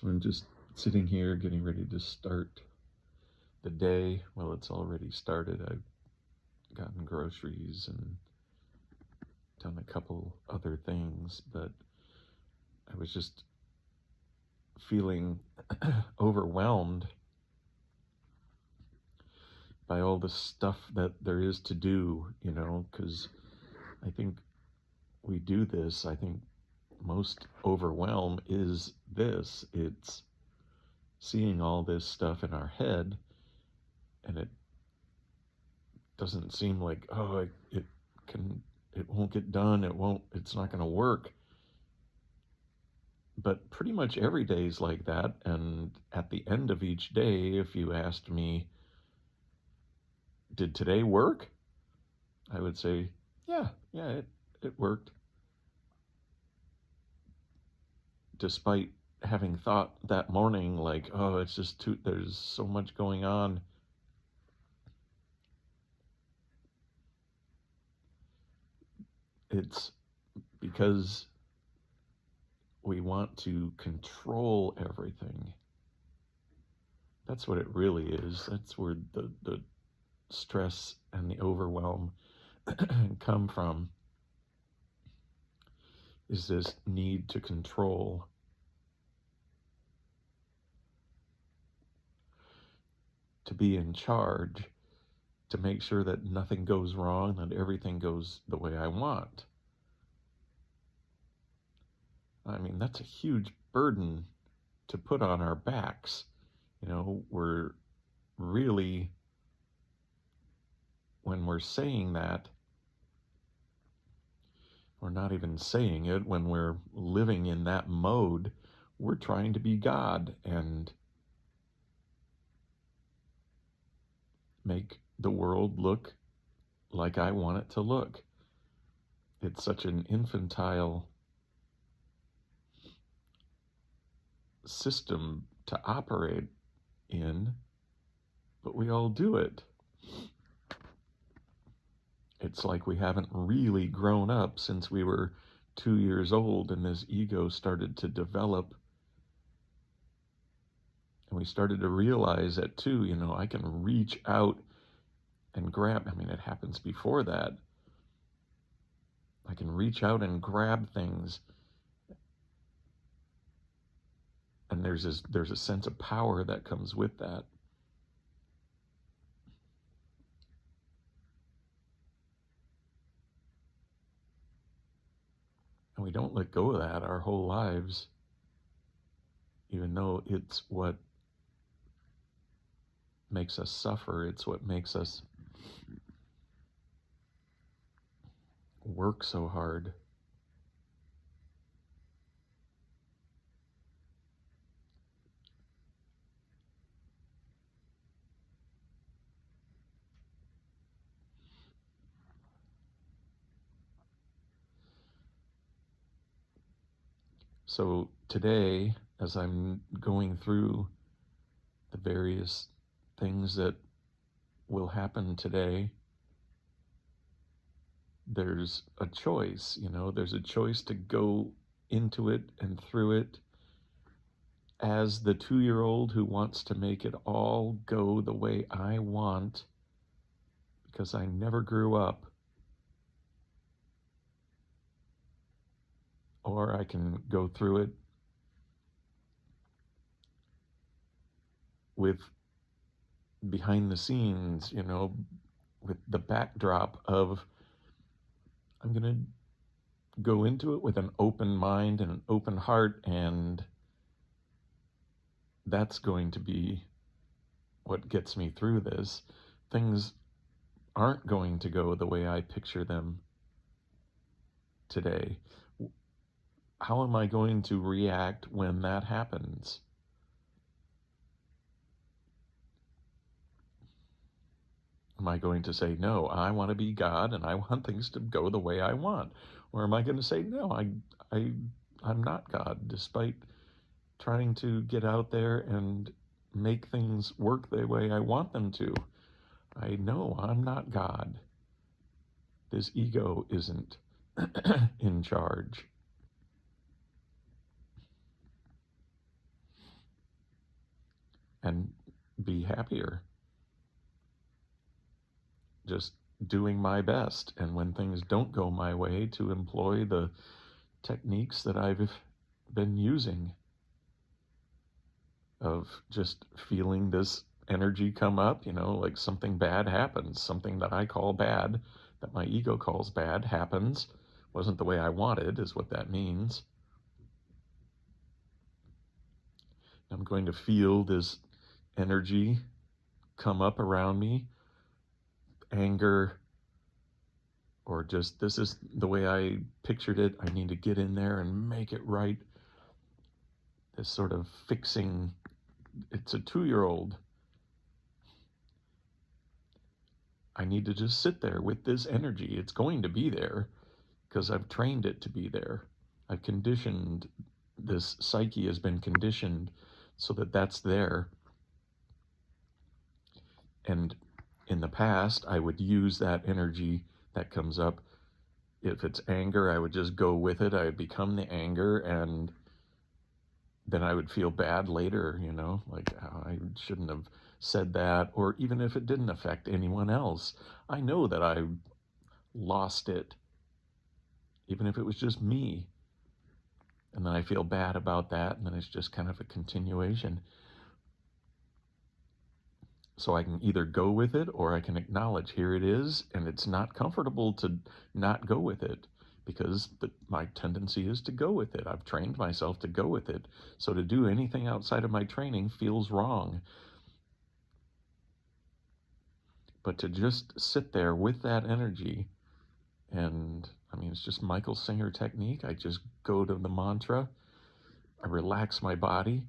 So I'm just sitting here getting ready to start the day. Well, it's already started. I've gotten groceries and done a couple other things, but I was just feeling overwhelmed by all the stuff that there is to do, because I think we do this. I think most overwhelm is this. It's seeing all this stuff in our head, and it doesn't seem like, it won't get done, it's not going to work. But pretty much every day is like that, and at the end of each day, if you asked me, did today work? I would say, it worked. Despite having thought that morning, like, it's just there's so much going on. It's because we want to control everything. That's what it really is. That's where the stress and the overwhelm come from, is this need to control. To be in charge, to make sure that nothing goes wrong, that everything goes the way I want. I mean, that's a huge burden to put on our backs. We're really, when we're saying that, we're not even saying it, when we're living in that mode, we're trying to be God and make the world look like I want it to look. It's such an infantile system to operate in, but we all do it. It's like we haven't really grown up since we were 2 years old, and this ego started to develop, and we started to realize that too. I can reach out and grab. I mean, it happens before that. I can reach out and grab things, and there's a sense of power that comes with that. And we don't let go of that our whole lives, even though it's what makes us suffer. It's what makes us work so hard. So today, as I'm going through the various things that will happen today, there's a choice. There's a choice to go into it and through it as the 2-year-old who wants to make it all go the way I want, because I never grew up. Or I can go through it with behind the scenes, with the backdrop of, I'm going to go into it with an open mind and an open heart, and that's going to be what gets me through this. Things aren't going to go the way I picture them today. How am I going to react when that happens? Am I going to say, no, I want to be God and I want things to go the way I want? Or am I going to say, no, I'm not God, despite trying to get out there and make things work the way I want them to? I know I'm not God. This ego isn't in charge. and be happier. Just doing my best. And when things don't go my way, to employ the techniques that I've been using of just feeling this energy come up, like something bad happens, something that I call bad, that my ego calls bad, happens. Wasn't the way I wanted, is what that means. I'm going to feel this energy come up around me, anger, or just this is the way I pictured it. I need to get in there and make it right. This sort of fixing, it's a 2-year-old. I need to just sit there with this energy. It's going to be there because I've trained it to be there. I've conditioned, this psyche has been conditioned so that that's there. And in the past, I would use that energy that comes up. If it's anger, I would just go with it. I would become the anger, and then I would feel bad later, like, oh, I shouldn't have said that. Or even if it didn't affect anyone else, I know that I lost it, even if it was just me. And then I feel bad about that, and then it's just kind of a continuation. So I can either go with it, or I can acknowledge here it is, and it's not comfortable to not go with it, because my tendency is to go with it. I've trained myself to go with it. So to do anything outside of my training feels wrong. But to just sit there with that energy, and it's just Michael Singer technique. I just go to the mantra. I relax my body.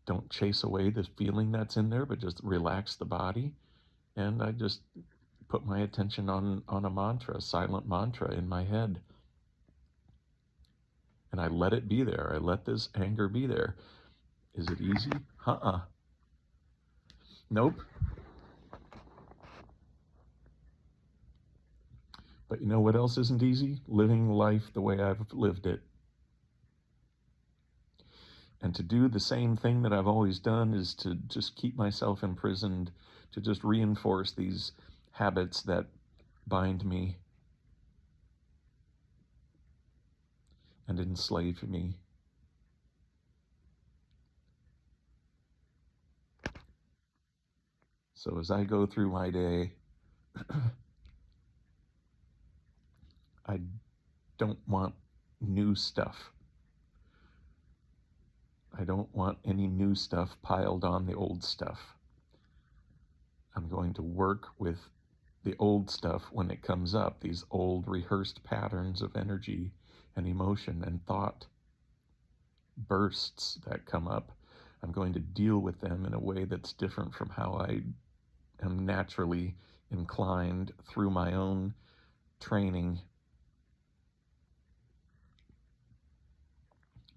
Don't chase away the feeling that's in there, but just relax the body. And I just put my attention on a mantra, a silent mantra in my head. And I let it be there. I let this anger be there. Is it easy? Nope. But you know what else isn't easy? Living life the way I've lived it. And to do the same thing that I've always done is to just keep myself imprisoned, to just reinforce these habits that bind me and enslave me. So as I go through my day, I don't want new stuff. I don't want any new stuff piled on the old stuff. I'm going to work with the old stuff when it comes up, these old rehearsed patterns of energy and emotion and thought bursts that come up. I'm going to deal with them in a way that's different from how I am naturally inclined through my own training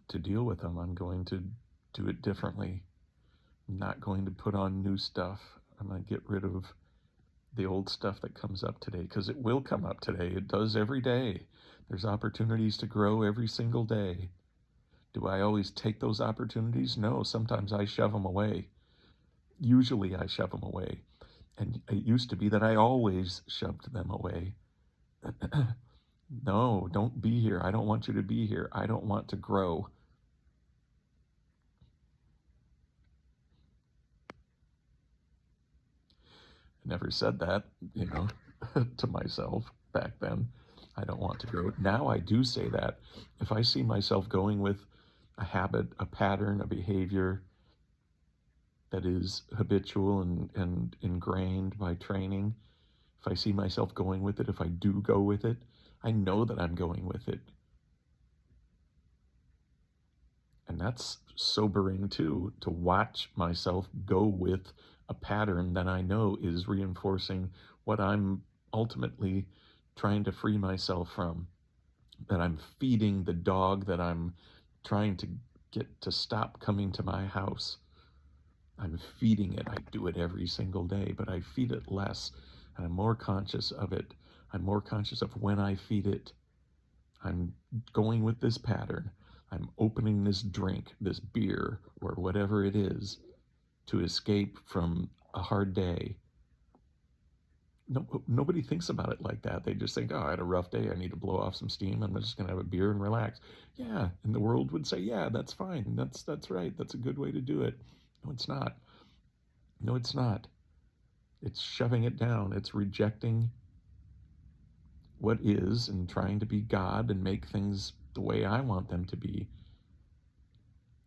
to deal with them. I'm going to do it differently. I'm not going to put on new stuff. I'm going to get rid of the old stuff that comes up today, because it will come up today. It does every day. There's opportunities to grow every single day. Do I always take those opportunities? No, sometimes I shove them away. Usually I shove them away. And it used to be that I always shoved them away. No, don't be here. I don't want you to be here. I don't want to grow. I never said that, to myself back then. I don't want to grow. Now I do say that. If I see myself going with a habit, a pattern, a behavior that is habitual and ingrained by training, if I see myself going with it, if I do go with it, I know that I'm going with it. And that's sobering too, to watch myself go with a pattern that I know is reinforcing what I'm ultimately trying to free myself from. That I'm feeding the dog that I'm trying to get to stop coming to my house. I'm feeding it. I do it every single day, but I feed it less, and I'm more conscious of it. I'm more conscious of when I feed it. I'm going with this pattern. I'm opening this drink, this beer, or whatever it is. to escape from a hard day. No, nobody thinks about it like that. They just think, oh, I had a rough day. I need to blow off some steam. I'm just going to have a beer and relax. Yeah, and the world would say, yeah, that's fine. That's right. That's a good way to do it. No, it's not. No, it's not. It's shoving it down. It's rejecting what is and trying to be God and make things the way I want them to be.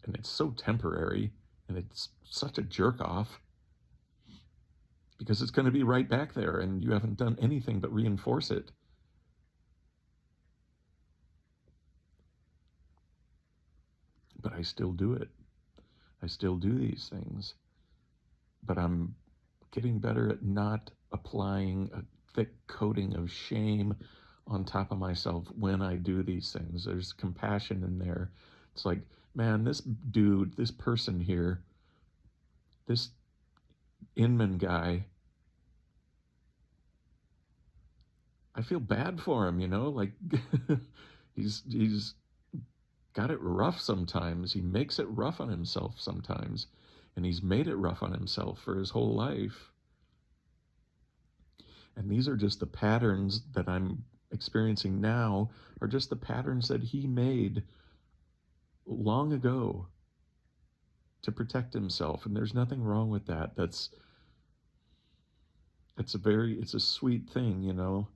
And it's so temporary and it's such a jerk off because it's going to be right back there and you haven't done anything but reinforce it. But I still do it. I still do these things. But I'm getting better at not applying a thick coating of shame on top of myself when I do these things. There's compassion in there. It's like, man, this dude, this person here, this Inman guy, I feel bad for him, like he's got it rough sometimes. He makes it rough on himself sometimes. And he's made it rough on himself for his whole life. And these are just the patterns that I'm experiencing now, are just the patterns that he made long ago to protect himself. And there's nothing wrong with that. It's a sweet thing.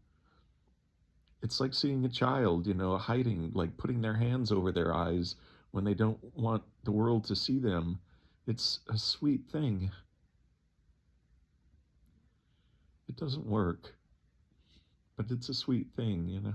It's like seeing a child, hiding, like putting their hands over their eyes when they don't want the world to see them. It's a sweet thing. It doesn't work, but it's a sweet thing.